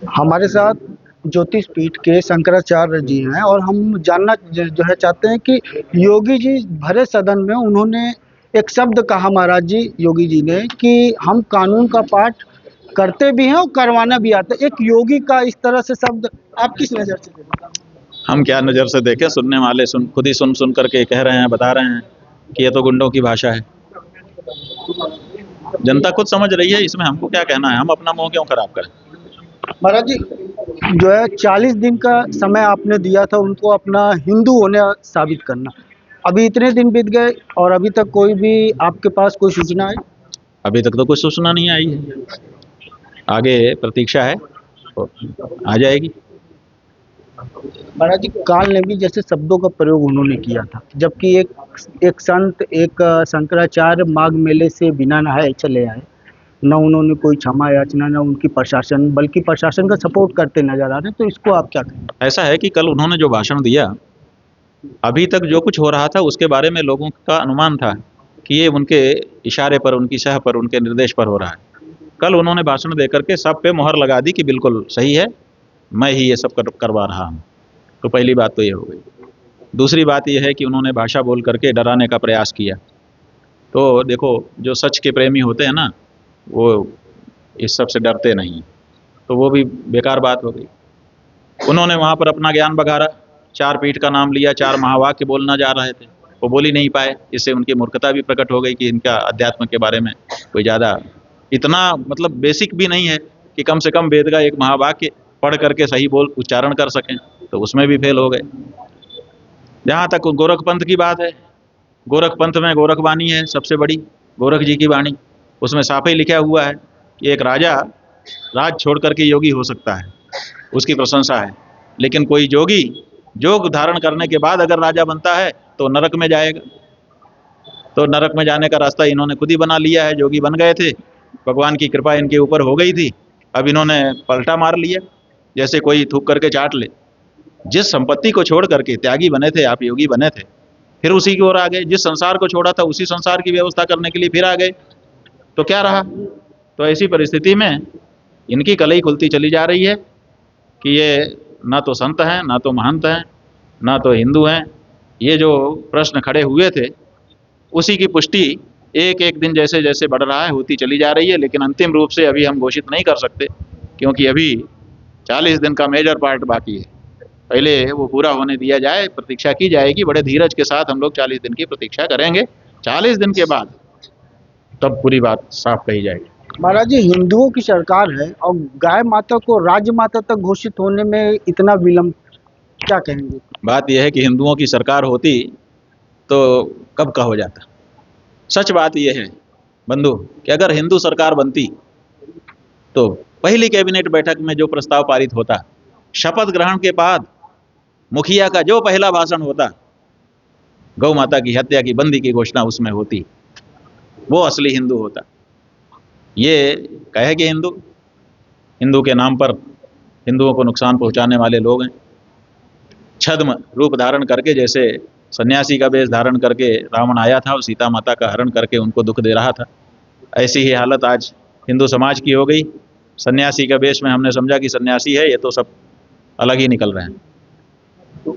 हमारे साथ ज्योतिष पीठ के शंकराचार्य जी हैं और हम जानना जो है चाहते हैं कि योगी जी भरे सदन में उन्होंने एक शब्द कहा महाराज जी योगी जी ने कि हम कानून का पाठ करते भी हैं और करवाना भी आता है। एक योगी का इस तरह से शब्द आप किस नज़र से देखते हैं? हम क्या नज़र से देखें, सुनने वाले खुद ही सुन करके कह रहे हैं, बता रहे हैं कि ये तो गुंडों की भाषा है। जनता खुद समझ रही है, इसमें हमको क्या कहना है, हम अपना मुंह क्यों खराब करें। महाराज जी जो है 40 दिन का समय आपने दिया था उनको अपना हिंदू होने साबित करना, अभी इतने दिन बीत गए और अभी तक कोई भी आपके पास कोई सूचना है? अभी तक तो कोई सूचना नहीं आई है, आगे प्रतीक्षा है, तो आ जाएगी। महाराज जी काल नेमी जैसे शब्दों का प्रयोग उन्होंने किया था, जबकि एक संत एक शंकराचार्य माघ मेले से बिना नहाए चले आए, न उन्होंने कोई क्षमा याचना, न उनकी प्रशासन, बल्कि प्रशासन का सपोर्ट करते नजर आ रहे हैं। तो इसको आप क्या कहेंगे? ऐसा है कि कल उन्होंने जो भाषण दिया, अभी तक जो कुछ हो रहा था उसके बारे में लोगों का अनुमान था कि ये उनके इशारे पर, उनकी सह पर, उनके निर्देश पर हो रहा है। कल उन्होंने भाषण दे करके सब पे मोहर लगा दी कि बिल्कुल सही है, मैं ही ये सब करवा रहा हूँ। तो पहली बात तो ये हो गई। दूसरी बात ये है कि उन्होंने भाषा बोल करके डराने का प्रयास किया। तो देखो, जो सच के प्रेमी होते हैं ना, वो इस सब से डरते नहीं, तो वो भी बेकार बात हो गई। उन्होंने वहाँ पर अपना ज्ञान बघारा, 4 पीठ का नाम लिया, 4 महावाक्य बोलना जा रहे थे, वो बोल ही नहीं पाए। इससे उनकी मूर्खता भी प्रकट हो गई कि इनका अध्यात्म के बारे में कोई ज़्यादा इतना मतलब बेसिक भी नहीं है कि कम से कम वेद का एक महावाक्य पढ़ करके सही बोल उच्चारण कर सकें, तो उसमें भी फेल हो गए। जहाँ तक गोरखपंथ की बात है, गोरखपंथ में गोरखवाणी है सबसे बड़ी, गोरख जी की वाणी, उसमें साफ ही लिखा हुआ है कि एक राजा राज छोड़ करके योगी हो सकता है, उसकी प्रशंसा है। लेकिन कोई जोगी योग धारण करने के बाद अगर राजा बनता है तो नरक में जाएगा। तो नरक में जाने का रास्ता इन्होंने खुद ही बना लिया है। जोगी बन गए थे, भगवान की कृपा इनके ऊपर हो गई थी, अब इन्होंने पलटा मार लिया, जैसे कोई थूक करके चाट ले। जिस संपत्ति को छोड़ करके त्यागी बने थे आप, योगी बने थे, फिर उसी की ओर आ गए। जिस संसार को छोड़ा था उसी संसार की व्यवस्था करने के लिए फिर आ गए, तो क्या रहा। तो ऐसी परिस्थिति में इनकी कलई खुलती चली जा रही है कि ये ना तो संत हैं, ना तो महंत हैं, ना तो हिंदू हैं। ये जो प्रश्न खड़े हुए थे उसी की पुष्टि एक एक दिन जैसे जैसे बढ़ रहा है होती चली जा रही है। लेकिन अंतिम रूप से अभी हम घोषित नहीं कर सकते, क्योंकि अभी 40 दिन का मेजर पार्ट बाकी है। पहले वो पूरा होने दिया जाए, प्रतीक्षा की जाएगी। बड़े धीरज के साथ हम लोग 40 दिन की प्रतीक्षा करेंगे। 40 दिन के बाद तब पूरी बात साफ कही जाएगी। महाराज जी हिंदुओं की सरकार है और गाय माता को राज्य माता तक घोषित होने में इतना विलंब, क्या कहेंगे? बात यह है कि हिंदुओं की सरकार होती तो कब का हो जाता। सच बात यह है बंधु कि अगर हिंदू सरकार बनती तो पहली कैबिनेट बैठक में जो प्रस्ताव पारित होता, शपथ ग्रहण के बाद मुखिया का जो पहला भाषण होता, गौ माता की हत्या की बंदी की घोषणा उसमें होती, वो असली हिंदू होता। ये कहे कि हिंदू के नाम पर हिंदुओं को नुकसान पहुंचाने वाले लोग हैं। छद्म रूप धारण करके, जैसे सन्यासी का वेश धारण करके रावण आया था और सीता माता का हरण करके उनको दुख दे रहा था, ऐसी ही हालत आज हिंदू समाज की हो गई। सन्यासी का वेश में हमने समझा कि सन्यासी है, ये तो सब अलग ही निकल रहे हैं। तो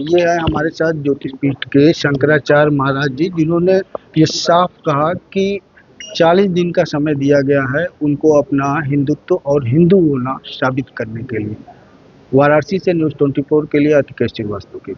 ये है हमारे साथ ज्योतिष पीठ के शंकराचार्य महाराज जी, जिन्होंने ये साफ कहा कि 40 दिन का समय दिया गया है उनको अपना हिंदुत्व और हिंदू होना साबित करने के लिए। वाराणसी से न्यूज़ 24 के लिए अतिकेश श्रीवास्तव की।